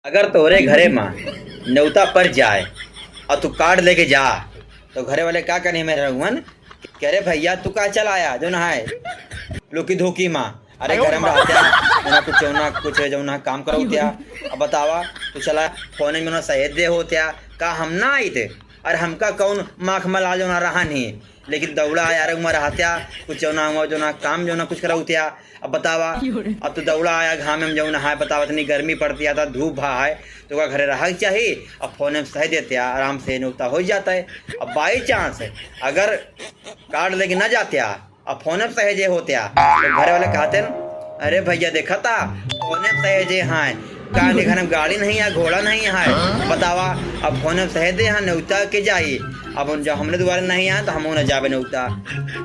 अगर तोरे घरे माँ न्योता पर जाए और तू कार्ड लेके जा तो घरे वाले क्या करें मेरे रघुवन कह रे भैया तू का चल आया जो ना है लुकी धोकी माँ अरे घर में रहत्या ना कुछ जो ना काम करो त्या अब बतावा तू चला फोन में ना सहेज दे होत्या का हम ना आई थे अरे हमका कौन माख मला जो ना रहा नहीं लेकिन दौड़ा यार उमर रहत्या कुछ जो ना काम जो ना कुछ करा उत्या अब बतावा अब तो दौड़ा आया घाम में जो ना है बतावा इतनी गर्मी पड़ती है धूप भा है तो का घरे रह चाहिए अब फोन में सह देते आराम से न्योता हो जाता है। अब बाई चांस अगर कार्ड लेके ना जाते अब फोन में सहेजे होते तो घरे वाले कहते अरे भैया देखा था फोन में सहेजे हाँ का घर में गाड़ी नहीं है घोड़ा नहीं है बतावा अब फोन में सहेजे हाँ न्योता के जाइए अब जब हमने दोबारा नहीं आया तो हम न जावे न्योता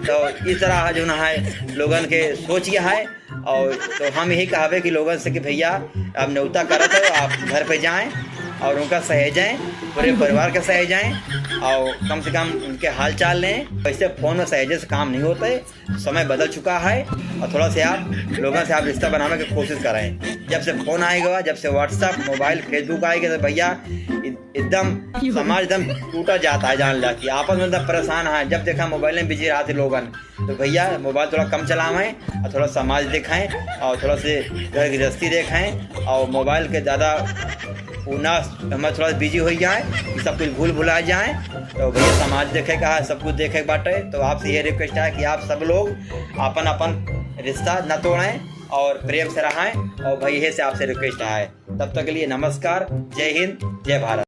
तो इस तरह जो ना है लोगन के सोच यह है। और तो हम यही कहावे कि लोगन से कि भैया अब न्योता करा तो आप घर पे जाएं और उनका सहेजें पूरे परिवार का सहेजें और कम से कम उनके हाल चाल लें। वैसे फ़ोन में सहेजे से काम नहीं होता है, समय बदल चुका है और थोड़ा से आप लोगों से आप रिश्ता बनाने की कोशिश करें। जब से फ़ोन आएगा जब से व्हाट्सअप मोबाइल फेसबुक आएगा तो भैया एकदम समाज एकदम टूटा जाता है जान ला कि आपस में एकदम परेशान है। जब देखा मोबाइल में बिजी रहते लोगन तो भैया मोबाइल थोड़ा कम चलावें और थोड़ा समाज देखें और थोड़ा से घर गृहस्थी देखें और मोबाइल के ज़्यादा ना हमें थोड़ा बिजी हो जाए कि सब कुछ भूल भुला जाए तो भैया समाज देखेगा सब कुछ देखे बाटे। तो आपसे ये रिक्वेस्ट है कि आप सब लोग अपन अपन रिश्ता न तोड़ें और प्रेम से रहें और भैया से आपसे रिक्वेस्ट है। तब तक के लिए नमस्कार, जय हिंद, जय भारत।